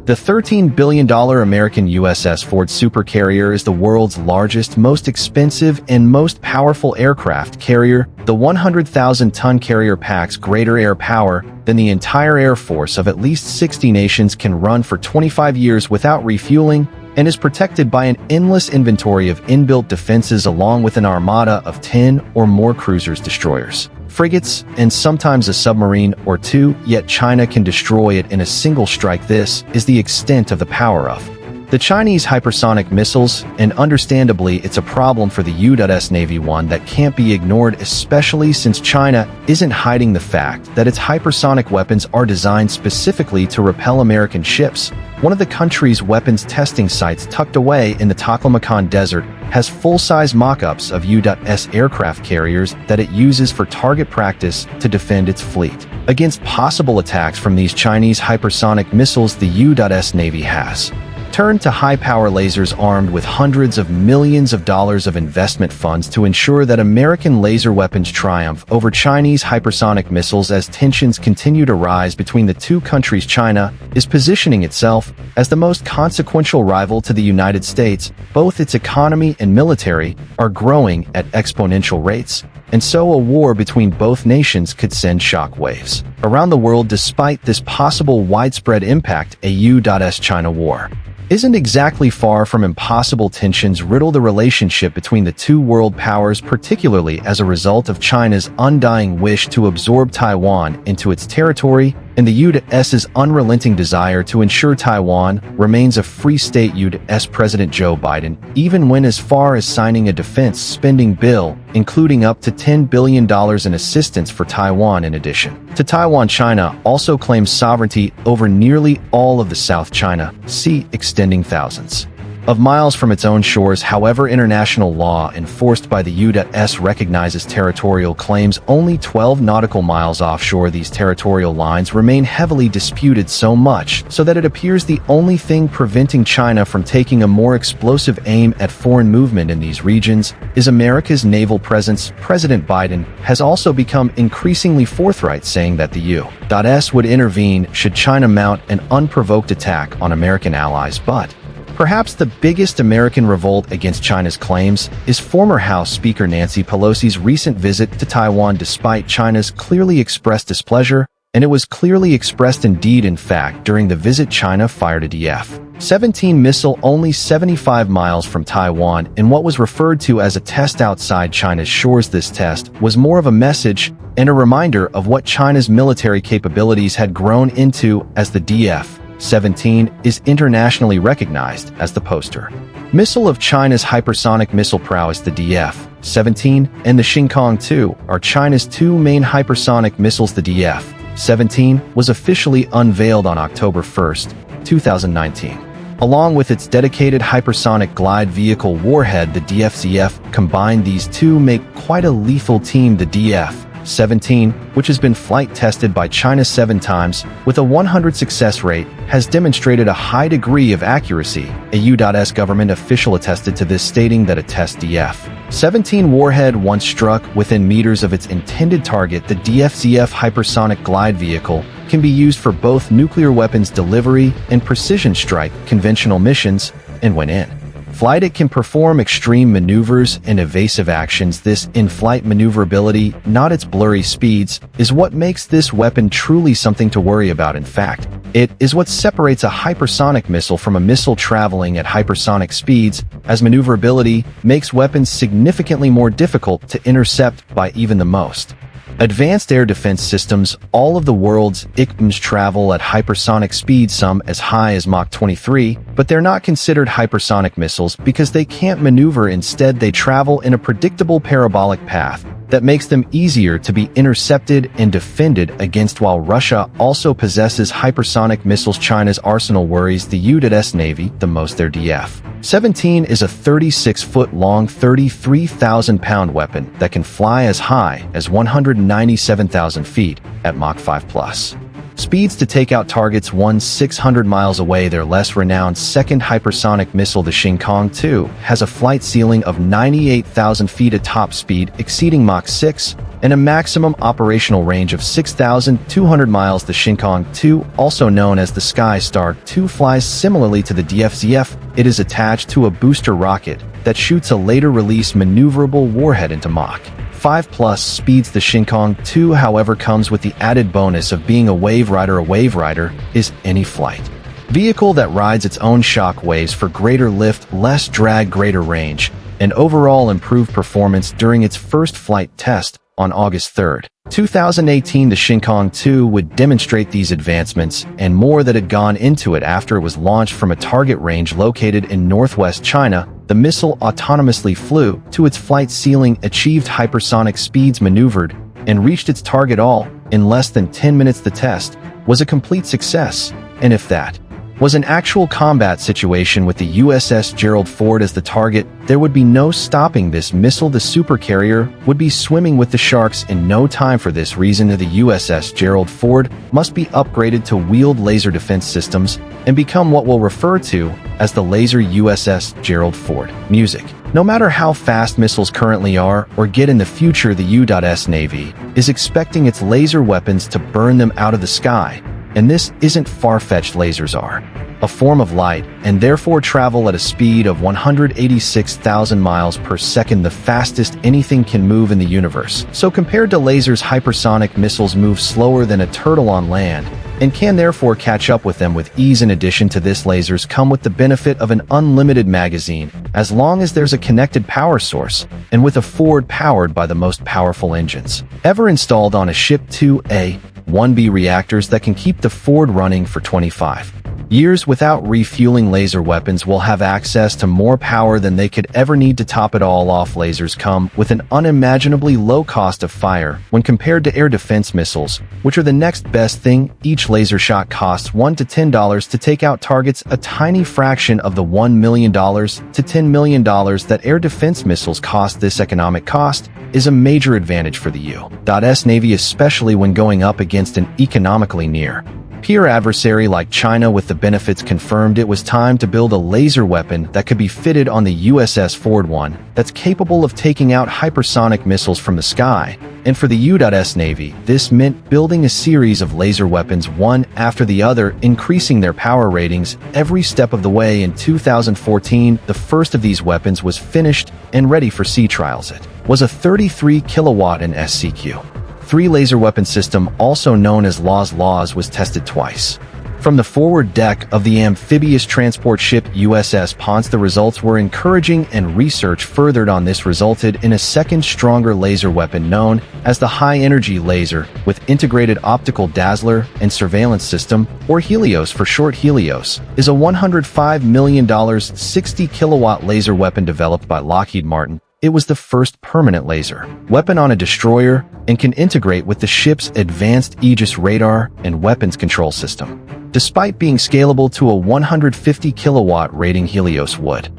The $13 billion American USS Ford Supercarrier is the world's largest, most expensive, and most powerful aircraft carrier. The 100,000-ton carrier packs greater air power than the entire Air Force of at least 60 nations can run for 25 years without refueling, and is protected by an endless inventory of inbuilt defenses along with an armada of 10 or more cruisers, destroyers, frigates, and sometimes a submarine or two, yet China can destroy it in a single strike. This is the extent of the power of the Chinese hypersonic missiles, and understandably it's a problem for the U.S. Navy, one that can't be ignored, especially since China isn't hiding the fact that its hypersonic weapons are designed specifically to repel American ships. One of the country's weapons testing sites, tucked away in the Taklamakan Desert, has full-size mock-ups of U.S. aircraft carriers that it uses for target practice to defend its fleet against possible attacks from these Chinese hypersonic missiles. The U.S. Navy has turned to high-power lasers armed with hundreds of millions of dollars of investment funds to ensure that American laser weapons triumph over Chinese hypersonic missiles. As tensions continue to rise between the two countries, China is positioning itself as the most consequential rival to the United States. Both its economy and military are growing at exponential rates, and so a war between both nations could send shock waves around the world. Despite this possible widespread impact, a U.S.-China war isn't exactly far from impossible. Tensions riddle the relationship between the two world powers, particularly as a result of China's undying wish to absorb Taiwan into its territory and the U.S.'s unrelenting desire to ensure Taiwan remains a free state. U.S. President Joe Biden even went as far as signing a defense spending bill, including up to $10 billion in assistance for Taiwan. In addition to Taiwan, China also claims sovereignty over nearly all of the South China Sea, extending thousands of miles from its own shores. However, international law enforced by the U.S. recognizes territorial claims only 12 nautical miles offshore. These territorial lines remain heavily disputed, so much so that it appears the only thing preventing China from taking a more explosive aim at foreign movement in these regions is America's naval presence. President Biden has also become increasingly forthright, saying that the U.S. would intervene should China mount an unprovoked attack on American allies. But perhaps the biggest American revolt against China's claims is former House Speaker Nancy Pelosi's recent visit to Taiwan. Despite China's clearly expressed displeasure, and it was clearly expressed indeed, in fact, during the visit, China fired a DF-17 missile only 75 miles from Taiwan in what was referred to as a test outside China's shores. This test was more of a message and a reminder of what China's military capabilities had grown into, as the DF-17 is internationally recognized as the poster missile of China's hypersonic missile prowess. The DF-17 and the Xingkong-2 are China's two main hypersonic missiles. The DF-17 was officially unveiled on October 1, 2019. Along with its dedicated hypersonic glide vehicle warhead, the DF-ZF, combined, these two make quite a lethal team. The DF-17, which has been flight tested by China 7 times with a 100 success rate, has demonstrated a high degree of accuracy. A U.S. government official attested to this, stating that a test DF-17 warhead once struck within meters of its intended target. The DF-ZF hypersonic glide vehicle can be used for both nuclear weapons delivery and precision strike conventional missions, and when in flight it can perform extreme maneuvers and evasive actions. This in-flight maneuverability, not its blurry speeds, is what makes this weapon truly something to worry about. In fact, it is what separates a hypersonic missile from a missile traveling at hypersonic speeds, as maneuverability makes weapons significantly more difficult to intercept by even the most advanced air defense systems. All of the world's ICBMs travel at hypersonic speeds, some as high as Mach 23, but they're not considered hypersonic missiles because they can't maneuver. Instead, they travel in a predictable parabolic path that makes them easier to be intercepted and defended against. While Russia also possesses hypersonic missiles, China's arsenal worries the U.S. Navy the most. Their DF-17 is a 36-foot-long, 33,000-pound weapon that can fly as high as 197,000 feet at Mach 5+. speeds to take out targets 600 miles away. Their less renowned second hypersonic missile, the Xingkong 2, has a flight ceiling of 98,000 feet, a top speed exceeding Mach 6, and a maximum operational range of 6,200 miles. The Xingkong 2, also known as the Sky Star 2, flies similarly to the DFZF. It is attached to a booster rocket that shoots a later-release maneuverable warhead into Mach 5+ speeds. The Xingkong 2, however, comes with the added bonus of being a wave rider. A wave rider is any flight vehicle that rides its own shock waves for greater lift, less drag, greater range, and overall improved performance. During its first flight test on August 3, 2018, the Xingkong 2 would demonstrate these advancements and more that had gone into it after it was launched from a target range located in northwest China. The missile autonomously flew to its flight ceiling, achieved hypersonic speeds, maneuvered, and reached its target all in less than 10 minutes. The test was a complete success, and if that was an actual combat situation with the USS Gerald Ford as the target, there would be no stopping this missile. The supercarrier would be swimming with the sharks in no time. For this reason, the USS Gerald Ford must be upgraded to wield laser defense systems and become what we'll refer to as the laser USS Gerald Ford. Music. No matter how fast missiles currently are or get in the future, the U.S. Navy is expecting its laser weapons to burn them out of the sky. And this isn't far-fetched. Lasers are a form of light and therefore travel at a speed of 186,000 miles per second, the fastest anything can move in the universe. So compared to lasers, hypersonic missiles move slower than a turtle on land and can therefore catch up with them with ease. In addition to this, lasers come with the benefit of an unlimited magazine as long as there's a connected power source, and with a Ford powered by the most powerful engines ever installed on a ship, 2A 1B reactors that can keep the Ford running for 25 years without refueling. Laser weapons will have access to more power than they could ever need. To top it all off, lasers come with an unimaginably low cost of fire when compared to air defense missiles, which are the next best thing. Each laser shot costs $1 to $10 to take out targets, a tiny fraction of the $1 million to $10 million that air defense missiles cost. This economic cost is a major advantage for the U.S. Navy, especially when going up against an economically near peer adversary like China. With the benefits confirmed, it was time to build a laser weapon that could be fitted on the USS Ford, one that's capable of taking out hypersonic missiles from the sky. And for the U.S. Navy, this meant building a series of laser weapons one after the other, increasing their power ratings every step of the way. In 2014, the first of these weapons was finished and ready for sea trials. It was a 33 kilowatt and SCQ-3 laser weapon system, also known as LAWS, was tested twice from the forward deck of the amphibious transport ship USS Ponce. The results were encouraging, and research furthered on this resulted in a second, stronger laser weapon known as the high-energy laser with integrated optical dazzler and surveillance system, or Helios for short. Helios is a $105 million 60-kilowatt laser weapon developed by Lockheed Martin. It was the first permanent laser weapon on a destroyer and can integrate with the ship's advanced Aegis radar and weapons control system. Despite being scalable to a 150 kilowatt rating, Helios would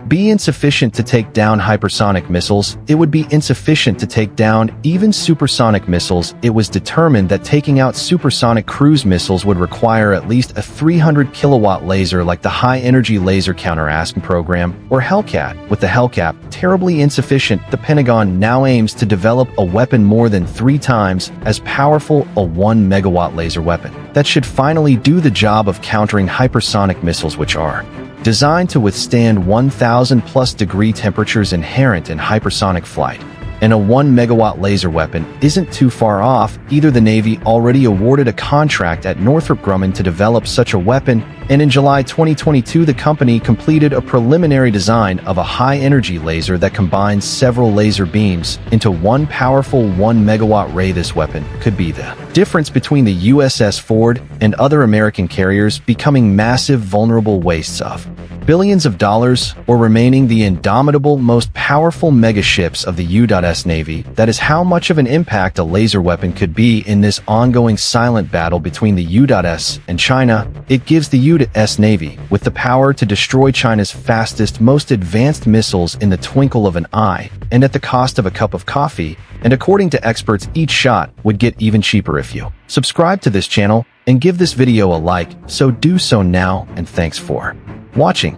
be insufficient to take down hypersonic missiles. It would be insufficient to take down even supersonic missiles. It was determined that taking out supersonic cruise missiles would require at least a 300 kilowatt laser like the High Energy Laser Counter ASCM program, or Hellcat. With the Hellcat terribly insufficient, the Pentagon now aims to develop a weapon more than 3 times as powerful, a 1 megawatt laser weapon that should finally do the job of countering hypersonic missiles, which are designed to withstand 1,000+ degree temperatures inherent in hypersonic flight. And a 1 megawatt laser weapon isn't too far off either. The Navy already awarded a contract at Northrop Grumman to develop such a weapon, and in July 2022 the company completed a preliminary design of a high-energy laser that combines several laser beams into one powerful 1 megawatt ray. This weapon could be the difference between the USS Ford and other American carriers becoming massive vulnerable wastes of billions of dollars, or remaining the indomitable, most powerful megaships of the U.S. Navy. That is how much of an impact a laser weapon could be in this ongoing silent battle between the U.S. and China. It gives the U.S. Navy with the power to destroy China's fastest, most advanced missiles in the twinkle of an eye, and at the cost of a cup of coffee. And according to experts, each shot would get even cheaper if you subscribe to this channel. and give this video a like, so do so now, and thanks for watching.